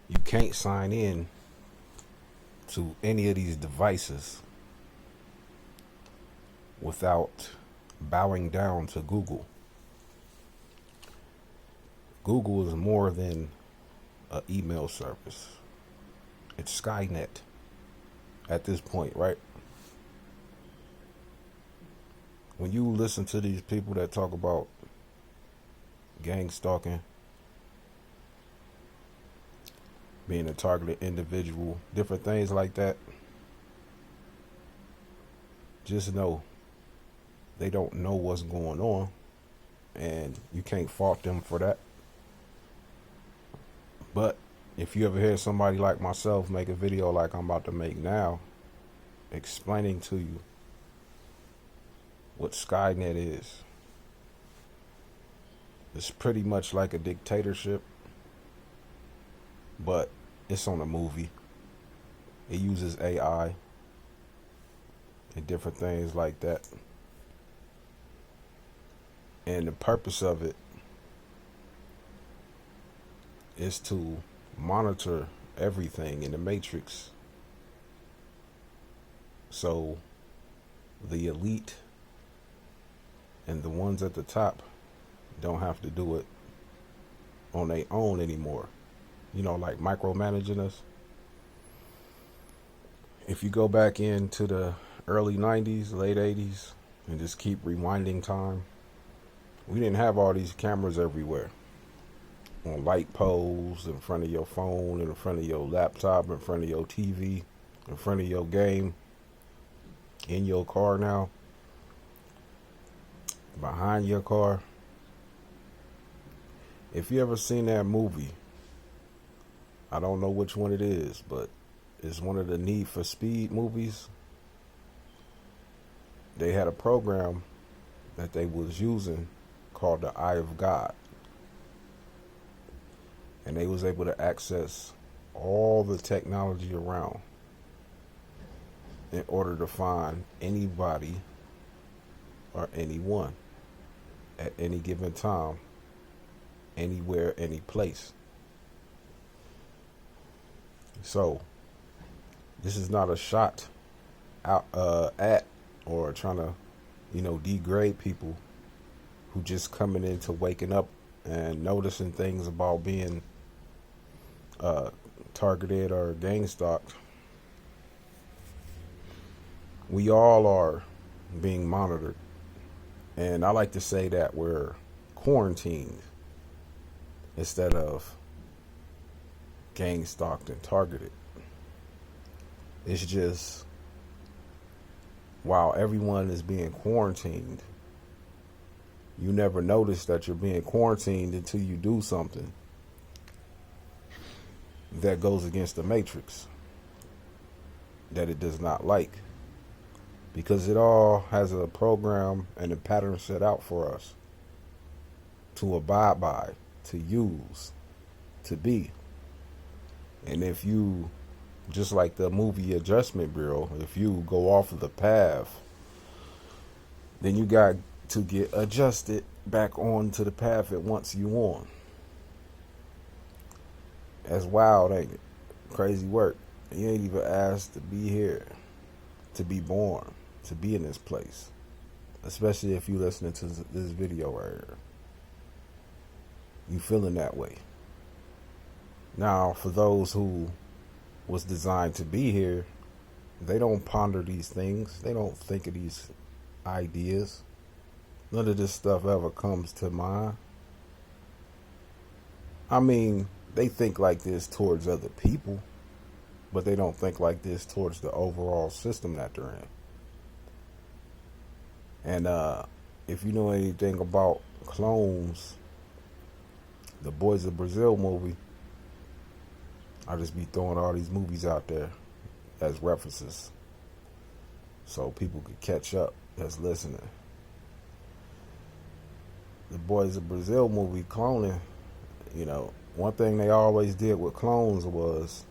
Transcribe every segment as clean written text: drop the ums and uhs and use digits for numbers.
You can't sign in to any of these devices without bowing down to Google. Google is more than an email service. It's Skynet at this point, right? When you listen to these people that talk about gang stalking, being a targeted individual, different things like that, just know they don't know what's going on, and you can't fault them for that. But if you ever hear somebody like myself make a video like I'm about to make now, explaining to you what Skynet is, it's pretty much like a dictatorship, but it's on a movie. It uses AI and different things like that. And the purpose of it is to monitor everything in the matrix. So the elite and the ones at the top don't have to do it on their own anymore. You know, like micromanaging us. If you go back into the early 90s, late 80s, and just keep rewinding time, we didn't have all these cameras everywhere. On light poles, in front of your phone, in front of your laptop, in front of your TV, in front of your game, in your car now, behind your car. If you ever seen that movie, I don't know which one it is, but it's one of the Need for Speed movies. They had a program that they was using called the Eye of God. And they was able to access all the technology around in order to find anybody or anyone at any given time, anywhere, any place. So this is not a shot out at or trying to, degrade people who just coming into waking up and noticing things about being targeted or gang stalked. We all are being monitored, and I like to say that we're quarantined instead of gang stalked and targeted. It's just while everyone is being quarantined, you never notice that you're being quarantined until you do something that goes against the matrix that it does not like, because it all has a program and a pattern set out for us to abide by, to use, to be. And if you, just like the movie Adjustment Bureau, if you go off of the path, then you got to get adjusted back onto the path it wants you on. That's wild, ain't it? Crazy work. You ain't even asked to be here, to be born, to be in this place. Especially if you listening to this video right here. You feeling that way. Now, for those who was designed to be here, they don't ponder these things. They don't think of these ideas. None of this stuff ever comes to mind. I mean, they think like this towards other people, but they don't think like this towards the overall system that they're in. And if you know anything about clones, the Boys of Brazil movie, I just be throwing all these movies out there as references so people could catch up that's listening. The Boys of Brazil movie, cloning, one thing they always did with clones was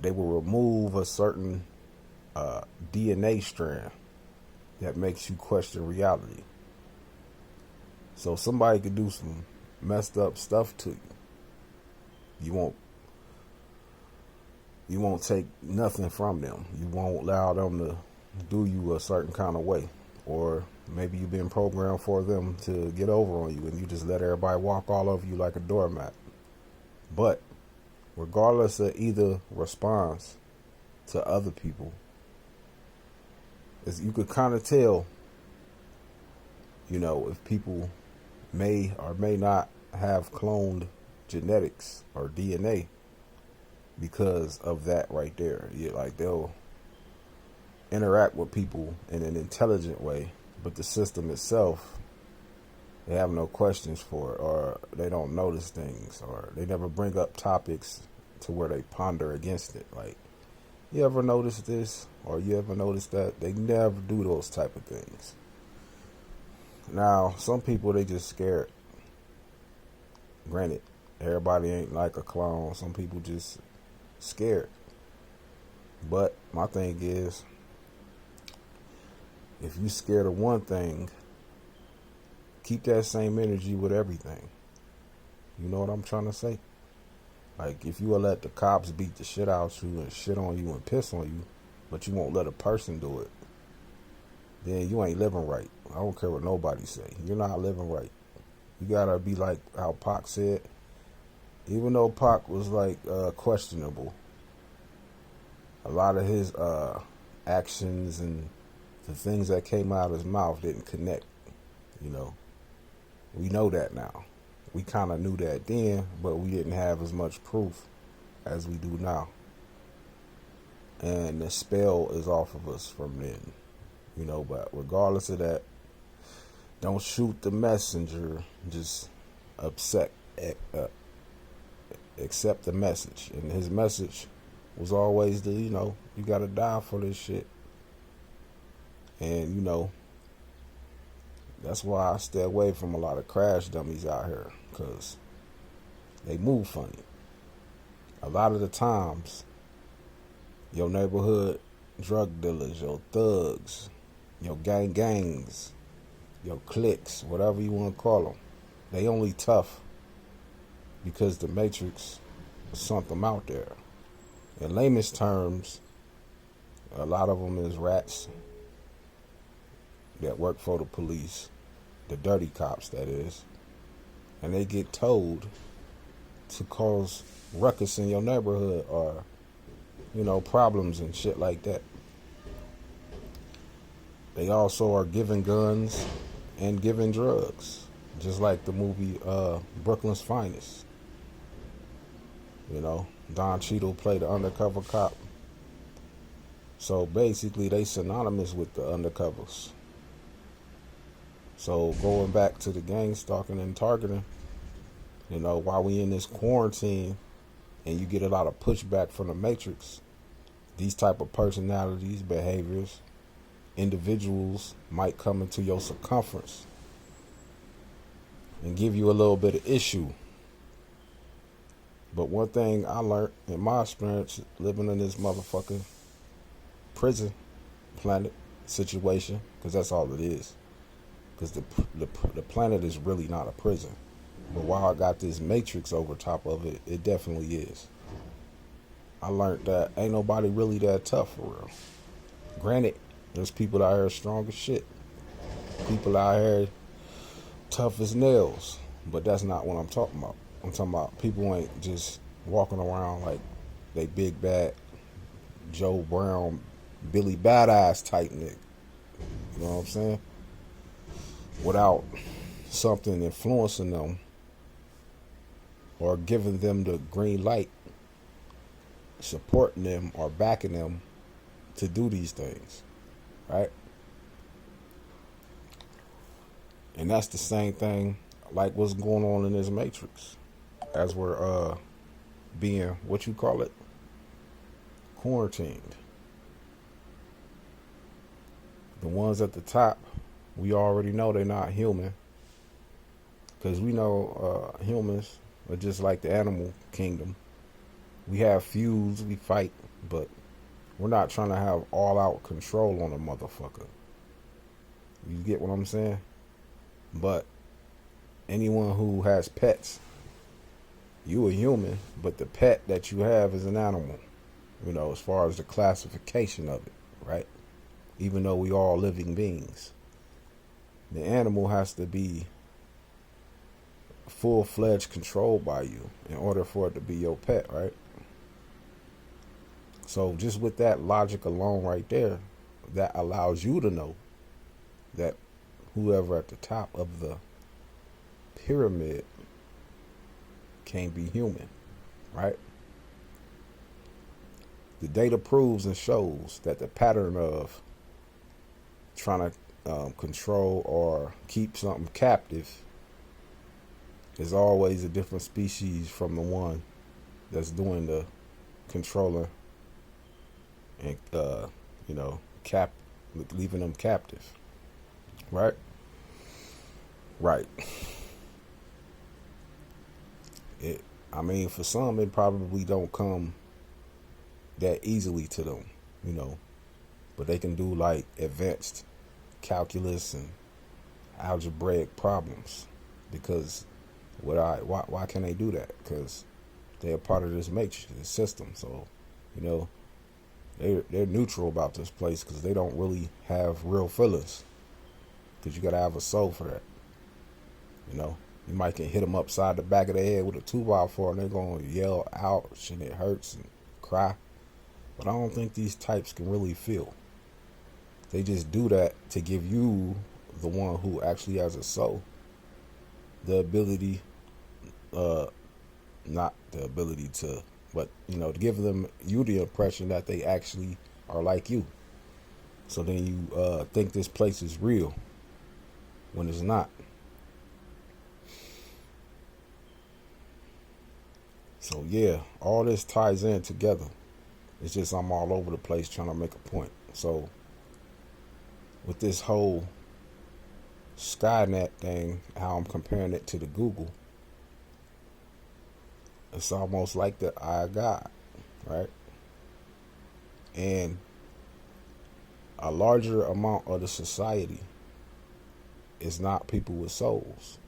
they will remove a certain DNA strand that makes you question reality. So somebody could do some messed up stuff to you. You won't You won't take nothing from them. You won't allow them to do you a certain kind of way. Or maybe you've been programmed for them to get over on you and you just let everybody walk all over you like a doormat. But regardless of either response to other people, you could kind of tell, if people may or may not have cloned genetics or DNA because of that right there. Like they'll interact with people in an intelligent way, but the system itself, they have no questions for it, or they don't notice things, or they never bring up topics to where they ponder against it. Like, you ever notice this, or you ever notice that? They never do those type of things. Now, some people, they just scared. Granted, everybody ain't like a clone. Some people just scared. But my thing is, if you scared of one thing, keep that same energy with everything. You know what I'm trying to say? Like, if you will let the cops beat the shit out you and shit on you and piss on you, but you won't let a person do it, then you ain't living right. I don't care what nobody say. You're not living right. You gotta be like how Pac said. Even though Pac was like questionable, a lot of his actions and the things that came out of his mouth didn't connect. We know that now. We kind of knew that then, but we didn't have as much proof as we do now. And the spell is off of us from then. But regardless of that, don't shoot the messenger. Just accept the message. And his message was always you gotta die for this shit. And, that's why I stay away from a lot of crash dummies out here, because they move funny. A lot of the times, your neighborhood drug dealers, your thugs, your gangs, your cliques, whatever you want to call them, they only tough because the Matrix sent them out there. In layman's terms, a lot of them is rats that work for the police, the dirty cops, that is, and they get told to cause ruckus in your neighborhood or, problems and shit like that. They also are given guns and given drugs, just like the movie Brooklyn's Finest. Don Cheadle played the undercover cop. So basically, they synonymous with the undercovers. So going back to the gang stalking and targeting, while we in this quarantine and you get a lot of pushback from the Matrix, these type of personalities, behaviors, individuals might come into your circumference and give you a little bit of issue. But one thing I learned in my experience living in this motherfucking prison planet situation, because that's all it is. Because the planet is really not a prison. But while I got this matrix over top of it, it definitely is. I learned that ain't nobody really that tough for real. Granted, there's people out here strong as shit. People out here tough as nails. But that's not what I'm talking about. I'm talking about people ain't just walking around like they big bad Joe Brown, Billy Badass type nigga. You know what I'm saying? Without something influencing them or giving them the green light, supporting them or backing them to do these things, right? And that's the same thing like what's going on in this matrix as we're being, what you call it, quarantined. The ones at the top, we already know they're not human, because we know humans are just like the animal kingdom. We have feuds, we fight, but we're not trying to have all-out control on a motherfucker. You get what I'm saying? But anyone who has pets, you a human, but the pet that you have is an animal. as far as the classification of it, right? Even though we all living beings, the animal has to be full-fledged controlled by you in order for it to be your pet, right? So just with that logic alone right there, that allows you to know that whoever at the top of the pyramid can't be human, right? The data proves and shows that the pattern of trying to control or keep something captive is always a different species from the one that's doing the controlling and leaving them captive, right? Right. For some, it probably don't come that easily to them, but they can do like advanced calculus and algebraic problems because why can they do that? Because they're part of this matrix, this system. So, they're neutral about this place because they don't really have real feelings. Because you gotta have a soul for that. You might can hit them upside the back of the head with a 2x4 and they're gonna yell ouch and it hurts and cry. But I don't think these types can really feel. They just do that to give you, the one who actually has a soul, the ability, not the ability to, but to give you the impression that they actually are like you. So then you think this place is real when it's not. So yeah, all this ties in together. It's just I'm all over the place trying to make a point. So with this whole Skynet thing, how I'm comparing it to the Google, it's almost like the eye of God, right? And a larger amount of the society is not people with souls.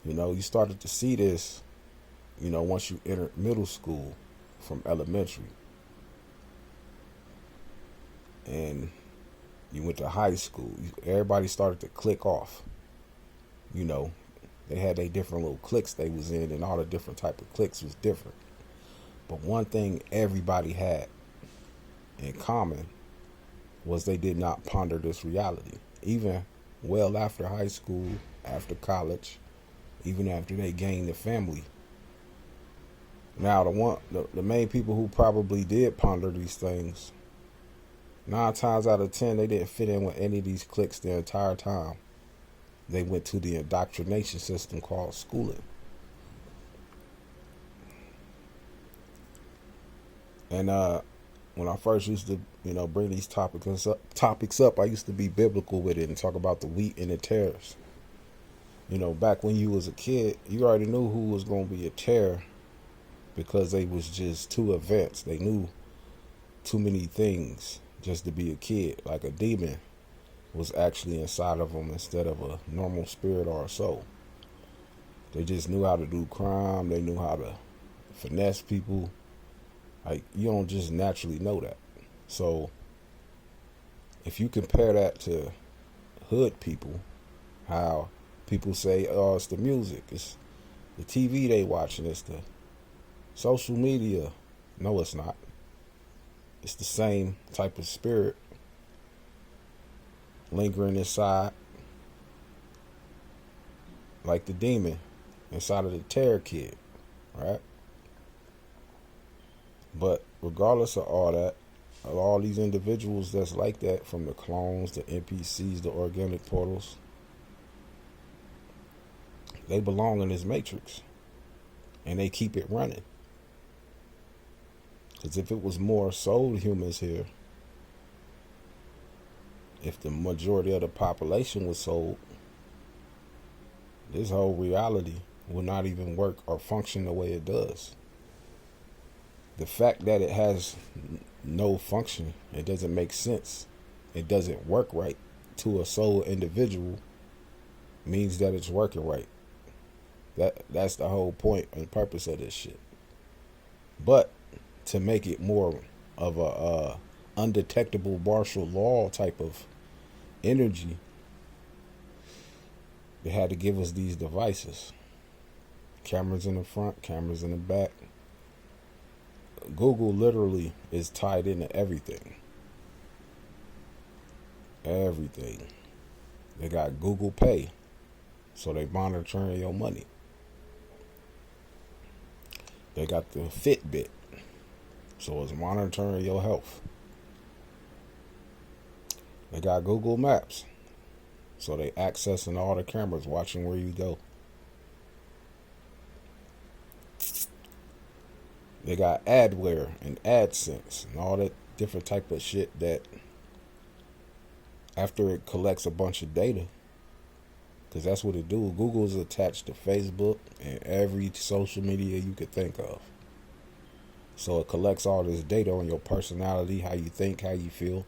You started to see this, once you enter middle school from elementary. And you went to high school. Everybody started to click off. They had their different little cliques they was in, and all the different type of cliques was different. But one thing everybody had in common was they did not ponder this reality. Even well after high school, after college, even after they gained a family. Now the main people who probably did ponder these things, 9 times out of 10 they didn't fit in with any of these cliques the entire time. They went to the indoctrination system called schooling. And when I first used to, bring these topics up, I used to be biblical with it and talk about the wheat and the tares. Back when you was a kid, you already knew who was going to be a tare because they was just too advanced. They knew too many things just to be a kid. Like a demon was actually inside of them instead of a normal spirit or a soul. They just knew how to do crime. They knew how to finesse people. Like, you don't just naturally know that. So if you compare that to hood people, how people say, oh, it's the music, it's the TV they watching, it's the social media. No, it's not. It's the same type of spirit lingering inside, like the demon inside of the terror kid, right? But regardless of all that, of all these individuals that's like that, from the clones, the NPCs, the organic portals, they belong in this matrix, and they keep it running. Because if it was more soul humans here, if the majority of the population was sold, this whole reality will not even work or function the way it does. The fact that it has no function, it doesn't make sense, it doesn't work right to a soul individual, means that it's working right. That's the whole point and purpose of this shit. But to make it more of a undetectable martial law type of energy, they had to give us these devices. Cameras in the front, cameras in the back. Google literally is tied into everything. Everything. They got Google Pay, so they monitoring your money. They got the Fitbit, so it's monitoring your health. They got Google Maps, so they accessing all the cameras, watching where you go. They got adware and AdSense and all that different type of shit that after it collects a bunch of data, because that's what it do. Google's attached to Facebook and every social media you could think of. So it collects all this data on your personality, how you think, how you feel.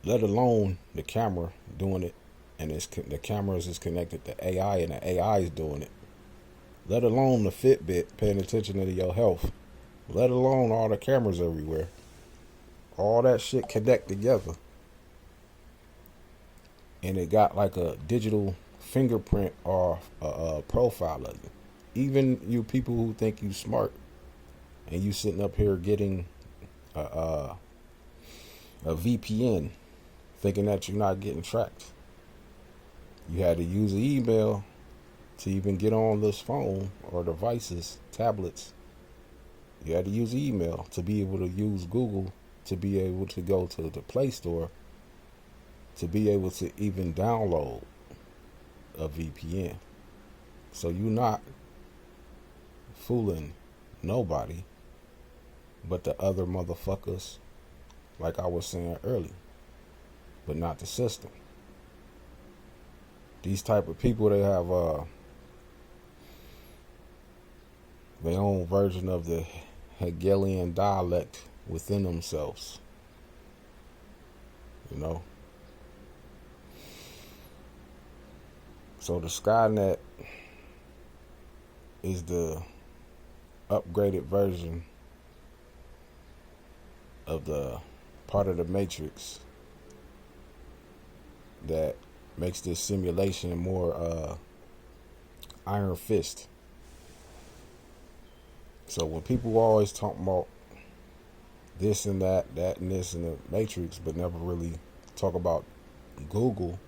Let alone the camera doing it, and the cameras is connected to AI, and the AI is doing it. Let alone the Fitbit paying attention to your health. Let alone all the cameras everywhere. All that shit connect together. And it got like a digital fingerprint or a profile of you. Even you people who think you smart and you sitting up here getting a VPN thinking that you're not getting tracked. You had to use an email to even get on this phone or devices, tablets. You had to use email to be able to use Google, to be able to go to the Play Store, to be able to even download a VPN. So you're not fooling nobody but the other motherfuckers, like I was saying earlier, but not the system. These type of people, they have their own version of the Hegelian dialect within themselves. You know? So the Skynet is the upgraded version of the part of the Matrix that makes this simulation more iron fist. So when people always talk about this and that and this in the Matrix, but never really talk about Google,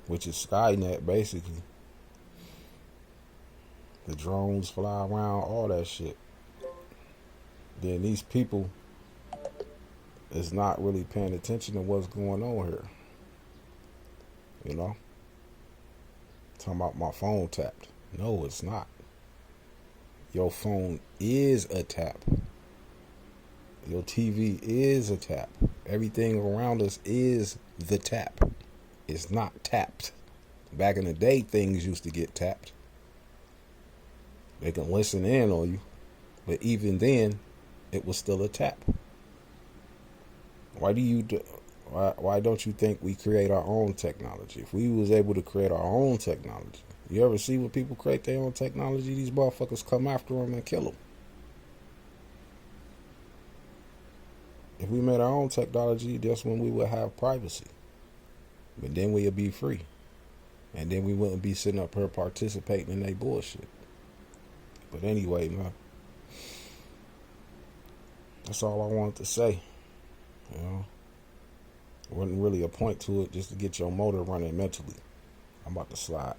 which is Skynet basically, the drones fly around, all that shit, then these people is not really paying attention to what's going on here. You know? Talking about my phone tapped. No, it's not. Your phone is a tap. Your TV is a tap. Everything around us is the tap. It's not tapped. Back in the day, things used to get tapped. They can listen in on you. But even then, it was still a tap. Why don't you think we create our own technology? If we was able to create our own technology, you ever see when people create their own technology, these motherfuckers come after them and kill them. If we made our own technology, that's when we would have privacy. But then we'd be free. And then we wouldn't be sitting up here participating in their bullshit. But anyway, man, that's all I wanted to say. You know, wasn't really a point to it, just to get your motor running mentally. I'm about to slide.